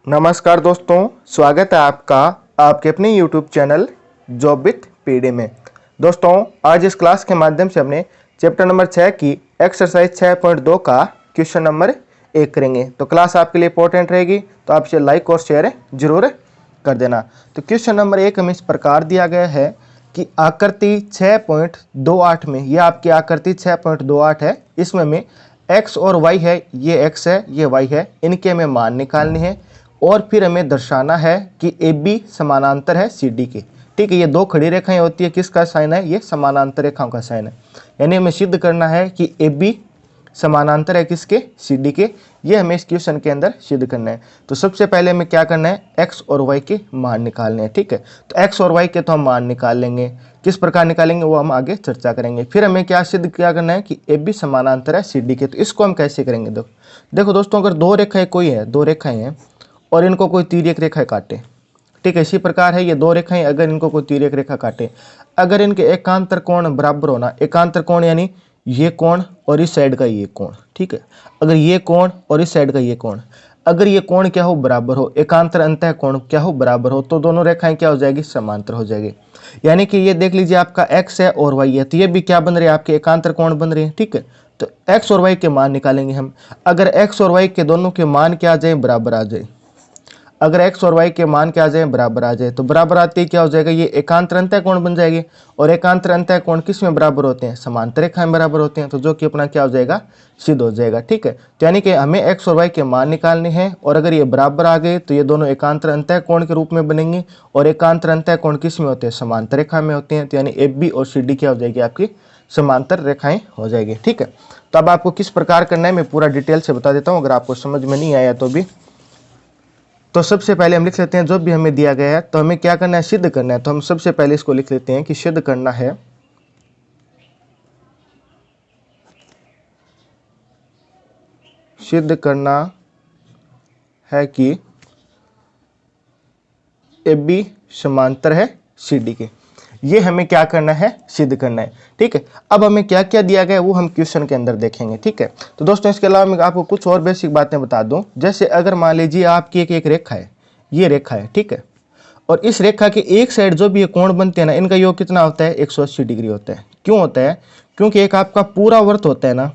नमस्कार दोस्तों, स्वागत है आपका आपके अपने YouTube channel job with PD में। दोस्तों, आज इस क्लास के माध्यम से हमने चैप्टर नंबर 6 की एक्सरसाइज 6.2 का क्वेश्चन नंबर 1 करेंगे। तो क्लास आपके लिए इंपॉर्टेंट रहेगी, तो आप इसे लाइक और शेयर जरूर कर देना। तो क्वेश्चन नंबर 1 हमें इस प्रकार दिया गया है कि आकृति 6.28 में, यह आपकी आकृति 6.28 है, इसमें हमें x और y है, ये x है ये y है, इनके हमें मान निकालने हैं और फिर हमें दर्शाना है कि ए बी समानांतर है सी डी के। ठीक है, ये दो खड़ी रेखाएं होती है, किसका साइन है? ये समानांतर रेखाओं का साइन है। यानी हमें सिद्ध करना है कि ए बी समानांतर है किसके? सी डी के। ये हमें इस क्वेश्चन के अंदर सिद्ध करना है। तो सबसे पहले हमें क्या करना है? एक्स और वाई के मान निकालने हैं। ठीक है, तो एक्स और वाई के तो हम मान निकाल लेंगे, किस प्रकार निकालेंगे वो हम आगे चर्चा करेंगे। फिर हमें क्या सिद्ध क्या करना है कि ए बी समानांतर है सी डी के। तो इसको हम कैसे करेंगे? देखो दोस्तों, अगर दो रेखाएं कोई है, दो रेखाएं हैं और इनको कोई तिर्यक रेखा काटे, ठीक है, इसी प्रकार है ये दो रेखाएं, अगर इनको कोई तिर्यक रेखा काटे, अगर इनके एकांतर कोण बराबर होना, एकांतर कोण यानी ये कोण और इस साइड का ये कोण, ठीक है, अगर ये कोण और इस साइड का ये कोण, अगर ये कोण क्या हो? बराबर हो, एकांतर अंतः कोण क्या हो? बराबर हो, तो दोनों रेखाएं क्या हो जाएगी? समांतर हो जाएगी। यानी कि ये देख लीजिए, आपका x है और y है, तो ये भी क्या बन रहे हैं? आपके एकांतर कोण बन रहे हैं। ठीक है, तो x और y के मान निकालेंगे हम। अगर x और y के दोनों के मान क्या आ जाए? बराबर आ जाए। अगर x और y के मान क्या आ जाए? बराबर आ जाए, तो बराबर आते ही क्या हो जाएगा? ये एकांतर अंतः कोण बन जाएगी। और एकांतर अंतः कोण किस में बराबर होते हैं? समांतर रेखाएं बराबर होते हैं, तो जो कि अपना क्या हो जाएगा? सिद्ध हो जाएगा। ठीक है, तो यानी कि हमें x और y के मान निकालने हैं, और अगर ये बराबर आ गए तो ये दोनों एकांतर अंतः कोण के रूप में बनेंगे। और एकांतर अंतः कोण किस में होते हैं? समांतर रेखा में होते हैं। तो यानी ए बी और सी डी क्या हो जाएगी? आपकी समांतर रेखाएं हो जाएगी। ठीक है, तो अब आपको किस प्रकार करना है मैं पूरा डिटेल से बता देता हूँ, अगर आपको समझ में नहीं आया तो भी। तो सबसे पहले हम लिख लेते हैं जो भी हमें दिया गया है, तो हमें क्या करना है? सिद्ध करना है। तो हम सबसे पहले इसको लिख लेते हैं कि सिद्ध करना है कि ए बी समांतर है सी डी के। ये हमें क्या करना है? सिद्ध करना है। ठीक है, अब हमें क्या क्या दिया गया है वो हम क्वेश्चन के अंदर देखेंगे। ठीक है, तो दोस्तों इसके अलावा मैं आपको कुछ और बेसिक बातें बता दूं। जैसे अगर मान लीजिए आपकी एक रेखा है, ये रेखा है, ठीक है, और इस रेखा के एक साइड जो भी ये कोण बनते हैं ना, इनका योग कितना होता है? 180 डिग्री होता है। क्यों होता है? क्योंकि एक आपका पूरा वर्त होता है ना,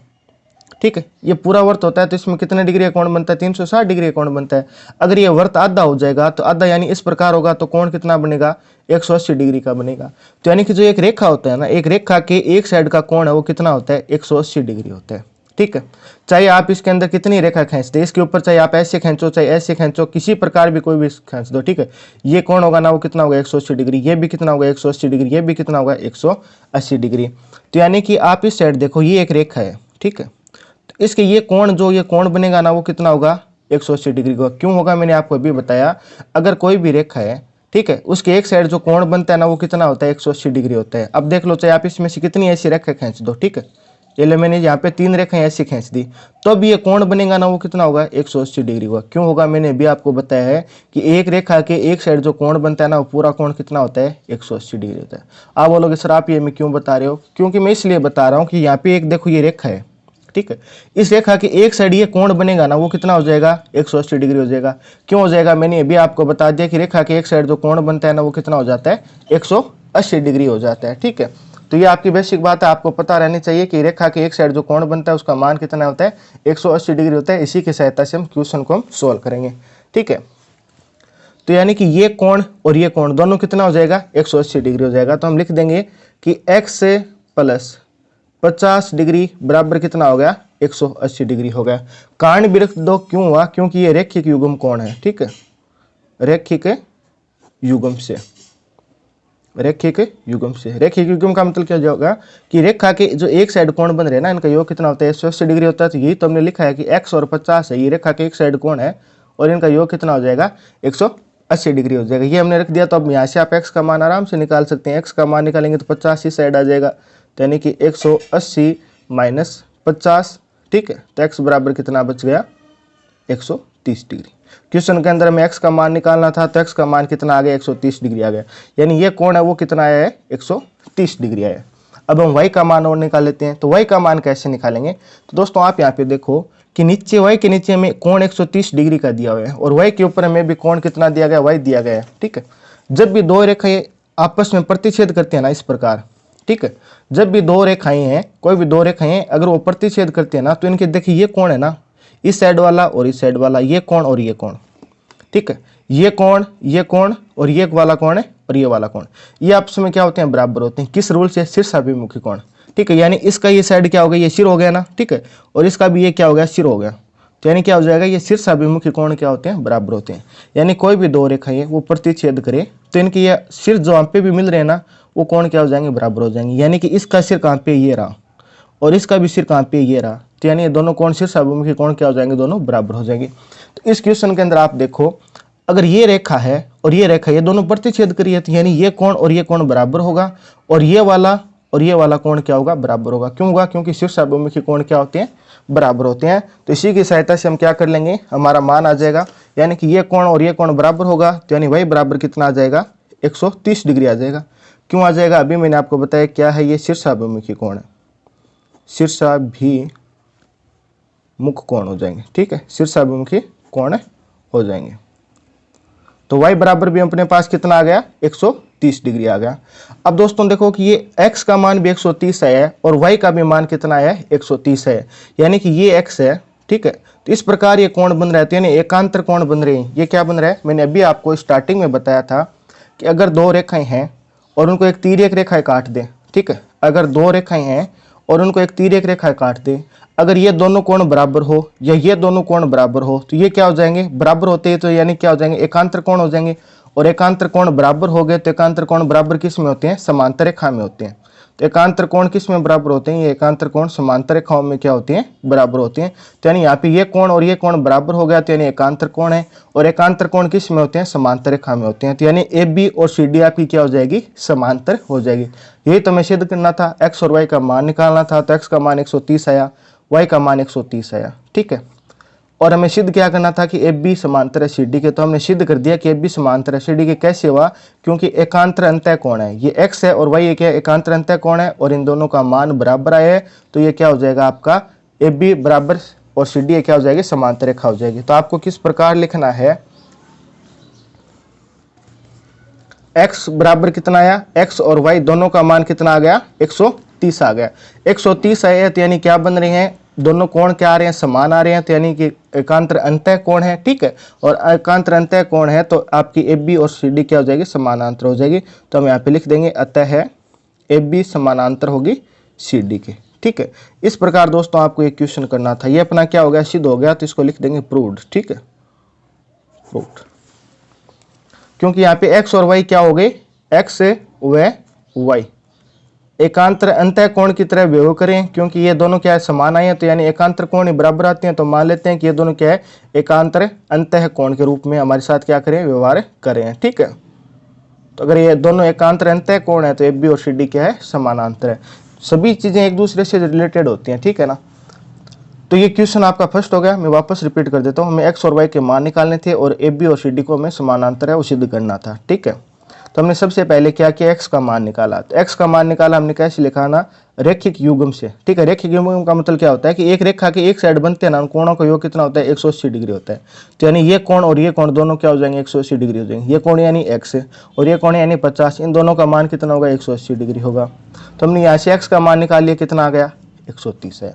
ठीक है, ये पूरा वर्त होता है, तो इसमें कितने डिग्री का कोण बनता है? 360 डिग्री का कोण बनता है। अगर ये वर्त आधा हो जाएगा तो आधा यानी इस प्रकार होगा, तो कोण कितना बनेगा? 180 डिग्री का बनेगा। तो यानी कि जो एक रेखा होता है ना, एक रेखा के एक साइड का कोण है वो कितना होता है? 180 डिग्री होता है। ठीक है, चाहे आप इसके अंदर कितनी रेखा खींच दे, इसके ऊपर चाहे आप ऐसे खींचो चाहे ऐसे खींचो, किसी प्रकार भी कोई भी खींच दो, ठीक है, ये कोण होगा ना वो कितना होगा? 180 डिग्री। ये भी कितना होगा? 180 डिग्री। ये भी कितना होगा? 180 डिग्री। तो यानी कि आप इस साइड देखो, ये एक रेखा है, ठीक है, इसके ये कोण जो ये कोण बनेगा ना वो कितना होगा? 180 डिग्री का। क्यों होगा? मैंने आपको अभी बताया। अगर कोई भी रेखा है, ठीक है, उसके एक साइड जो कोण बनता है ना वो कितना होता है? 180 डिग्री होता है। अब देख लो, चाहे आप इसमें से कितनी ऐसी रेखा खींच दो, ठीक है, ये ले मैंने यहाँ पे 3 रेखाएं ऐसी खींच दी, तो अब ये कोण बनेगा ना वो कितना होगा? 180 डिग्री का। क्यों होगा? मैंने भी आपको बताया है कि एक रेखा के एक साइड जो कोण बनता है ना वो पूरा कोण कितना होता है? 180 डिग्री होता है। आप बोलोगे सर आप ये मैं क्यों बता रहे हो? क्योंकि मैं इसलिए बता रहा हूँ कि यहाँ पे एक देखो ये रेखा है, ठीक है, इस रेखा के एक साइड ये कोण बनेगा ना वो कितना हो जाएगा? 180 डिग्री हो जाएगा। क्यों हो जाएगा? मैंने ये भी आपको बता दिया कि रेखा के एक साइड जो कोण बनता है ना वो कितना हो जाता है? 180 डिग्री हो जाता है। ठीक है, तो ये आपकी बेसिक बात है, आपको पता रहनी चाहिए कि रेखा के एक साइड जो कोण बनता है उसका मान कितना होता है? 180 डिग्री होता है। इसी की सहायता से हम क्वेश्चन को हम सोल्व करेंगे। ठीक है, तो यानी कि ये कोण और ये कोण दोनों कितना हो जाएगा? 180 डिग्री हो जाएगा। तो हम लिख देंगे कि x से प्लस 50 डिग्री बराबर कितना हो गया? 180 डिग्री हो गया। कारण विरक्त दो क्यों हुआ? क्योंकि ये रैखिक युग्म कोण है। ठीक है, रैखिक युग्म से, रैखिक युग्म से, रैखिक युग्म का मतलब क्या होगा कि रेखा के जो एक साइड कोण बन रहे हैं ना इनका योग कितना होता है? 180 डिग्री होता है। तो यही तो हमने लिखा है कि x और 50 है, ये रेखा के एक साइड कोण है और इनका योग कितना हो जाएगा? 180 डिग्री हो जाएगा। ये हमने रख दिया। तो अब यहाँ से आप x का मान आराम से निकाल सकते हैं। x का मान निकालेंगे तो 50 इस साइड आ जाएगा, तो यानी कि 180 माइनस 50, ठीक है, तो x बराबर कितना बच गया? 130 डिग्री। क्वेश्चन के अंदर हमें x का मान निकालना था, तो x का मान कितना आ गया? 130 डिग्री आ गया। यानी ये कोण है वो कितना आया है? 130 डिग्री आया है। अब हम y का मान और निकाल लेते हैं। तो y का मान कैसे निकालेंगे? तो दोस्तों आप यहाँ पे देखो कि नीचे y के नीचे हमें कोण 130 डिग्री का दिया हुआ है और y के ऊपर हमें भी कोण कितना दिया गया, y दिया गया है। ठीक है, जब भी दो रेखाएं आपस में प्रतिच्छेद करते हैं ना इस प्रकार, ठीक है, जब भी दो रेखाएं हैं, कोई भी दो रेखाएं अगर वो प्रतिच्छेद करते हैं ना, तो इनके देखिए ये कोण है ना, इस साइड वाला और इस साइड वाला, ये कोण और ये कोण, ठीक है, ये कोण और ये वाला कोण है और ये वाला कोण, ये आपस में क्या होते हैं, बराबर होते हैं। किस रूल से, शीर्षाभिमुखी कोण। ठीक है, यानी इसका ये साइड क्या हो गया, ये सिर हो गया ना, ठीक है, और इसका भी ये क्या हो गया, सिर हो गया। तो यानी क्या हो जाएगा, ये शीर्षाभिमुखी कोण क्या होते हैं, बराबर होते हैं। यानी कोई भी दो रेखाएं वो प्रतिच्छेद करे तो इनके ये सिर जो हम पे भी मिल रहे हैं ना, वो कोण क्या हो जाएंगे, बराबर हो जाएंगे। यानी कि इसका सिर कहाँ पे, ये रहा, और इसका भी सिर कहाँ पे, ये रहा। तो यानी ये दोनों कोण शीर्षाभिमुखी कोण क्या हो जाएंगे, दोनों बराबर हो जाएंगे। तो इस क्वेश्चन के अंदर आप देखो, अगर ये रेखा है और ये रेखा, ये दोनों प्रतिच्छेद करी है, तो यानी ये कोण और ये कोण बराबर होगा, और ये वाला कोण क्या होगा, बराबर होगा। क्यों होगा, क्योंकि शीर्षाभिमुखी कोण क्या होते हैं, बराबर होते हैं। तो इसी की सहायता से हम क्या कर लेंगे, हमारा मान आ जाएगा, यानी कि ये कोण और ये कोण बराबर होगा, तो यानी y बराबर कितना आ जाएगा, 130 डिग्री आ जाएगा। क्यों आ जाएगा, अभी मैंने आपको बताया क्या है, ये शीर्षाभिमुखी कोण है, शीर्षाभिमुख कोण हो जाएंगे। ठीक है, शीर्षाभिमुखी कोण हो जाएंगे। तो y बराबर भी अपने पास कितना आ गया, 130 डिग्री आ गया। अब दोस्तों देखो कि ये x का मान भी 130 है और y का भी मान कितना है, 130 है, यानी कि ये x है। ठीक है, तो इस प्रकार ये कोण बन रहा है, यानी एकांतर कोण बन रहे हैं। ये क्या बन रहा है, मैंने अभी आपको स्टार्टिंग में बताया था कि अगर दो रेखाएं हैं और उनको एक तिर्यक रेखा काट दें, ठीक है, अगर दो रेखाएं हैं और उनको एक तिर्यक रेखा काट दे, अगर ये दोनों कोण बराबर हो या ये दोनों कोण बराबर हो, तो ये क्या हो जाएंगे, बराबर होते हैं, तो यानी क्या हो जाएंगे, एकांतर कोण हो जाएंगे। और एकांतर कोण बराबर हो गए तो एकांतर कोण बराबर किस में होते हैं, समांतर रेखा में होते हैं। तो एकांतर कोण किस में बराबर होते हैं, ये एकांतर कोण समांतर रेखाओं में क्या होते हैं, बराबर होते हैं। तो यानी यहाँ पे ये कोण और ये कोण बराबर हो गया, तो यानी एकांतर कोण है, और एकांतर कोण किस में होते हैं, समांतर रेखा में होते हैं। तो यानी ए बी और सी डी आपकी क्या हो जाएगी, समांतर हो जाएगी। यही तो हमें सिद्ध करना था, एक्स और वाई का मान निकालना था। तो एक्स का मान 130 आया, y का मान 130 आया। ठीक है, और हमें सिद्ध क्या करना था कि ए बी समांतर है सी डी के। तो हमने सिद्ध कर दिया कि ए बी समांतर है सी डी के। कैसे हुआ, क्योंकि एकांतर अंतः कोण है, ये x है और y ये क्या है, एकांतर अंतः कोण है, और इन दोनों का मान बराबर आया है। तो ये क्या हो जाएगा आपका, ए बी बराबर और सी डी क्या हो जाएगी, समांतर रेखा हो जाएगी। तो आपको किस प्रकार लिखना है, x बराबर कितना आया, x और y दोनों का मान कितना आ गया, 130 आ गया। 130 आया तो यानी क्या बन रहे हैं, दोनों कोण क्या आ रहे हैं, समान आ रहे हैं। तो यानी कि एकांतर अंतः कोण है। ठीक है, और एकांतर अंतः कोण है तो आपकी ए बी और सी डी क्या हो जाएगी, समानांतर हो जाएगी। तो हम यहाँ पे लिख देंगे अतः ए बी समानांतर होगी सी डी के। ठीक है, इस प्रकार दोस्तों आपको एक क्वेश्चन करना था। ये अपना क्या हो गया, सिद्ध हो गया, तो इसको लिख देंगे प्रूव्ड। ठीक है, प्रूव्ड, क्योंकि यहाँ पे x और y क्या हो गए, x व y एकांतर अंतः कोण की तरह व्यवहार करें, क्योंकि ये दोनों क्या है, समान आए हैं। तो यानी एकांतर कोण ही बराबर आते हैं। तो मान लेते हैं कि ये दोनों क्या है, एकांतर अंतः कोण के रूप में हमारे साथ क्या करें, व्यवहार करें। ठीक है, तो अगर ये दोनों एकांतर अंतः कोण है तो ए बी और सी डी क्या है, समानांतर है। सभी चीजें एक दूसरे से रिलेटेड होती हैं। ठीक है ना, तो ये क्वेश्चन आपका फर्स्ट हो गया। मैं वापस रिपीट कर देता हूँ, हमें एक्स और वाई के मान निकालने थे और ए बी और सी डी को हमें समानांतर है वो सिद्ध करना था। ठीक है, तो हमने सबसे पहले क्या किया, एक्स का मान निकाला। तो एक्स का मान निकाला हमने कैसे लिखा ना, रैखिक युग्म से। ठीक है, रैखिक युग्म का मतलब क्या होता है कि एक रेखा के एक साइड बनते हैं ना, कोणों का योग कितना होता है, 180 डिग्री होता है। तो यानी ये कोण और ये कोण दोनों क्या हो जाएंगे, 180 डिग्री हो जाएंगे। ये कोण यानी एक्स है और ये कोण यानी 50, इन दोनों का मान कितना होगा, 180 डिग्री होगा। तो हमने यहाँ से एक्स का मान निकाल लिया, कितना आ गया, 130 है।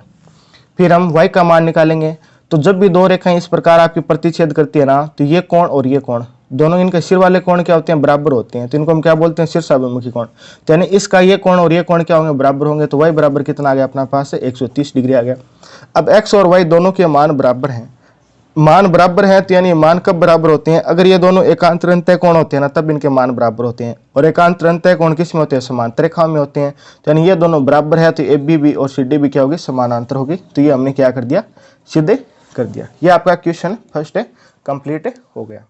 फिर हम y का मान निकालेंगे। तो जब भी दो रेखाएं इस प्रकार आपकी प्रतिच्छेद करती है ना, तो ये कोण और ये कोण दोनों, इनके सिर वाले कोण क्या होते हैं, बराबर होते हैं। तो इनको हम क्या बोलते हैं, शीर्षाभिमुखी कोण। तो यानी इसका ये कोण और ये कोण क्या होंगे, बराबर होंगे। तो y बराबर कितना आ गया अपना पास से, 130 डिग्री आ गया। अब x और y दोनों के मान बराबर हैं, मान बराबर है, तो यानी मान कब बराबर होते हैं, अगर ये दोनों एकांतर अंतः कोण होते हैं ना, तब इनके मान बराबर होते हैं। और एकांतर अंतः कोण किस में होते हैं, समांतर रेखा में होते हैं। तो यानी ये दोनों बराबर है, तो ए बी भी और सी डी भी क्या होगी, समानांतर होगी। तो ये हमने क्या कर दिया, सिद्ध कर दिया। ये आपका क्वेश्चन फर्स्ट है, कंप्लीट हो गया।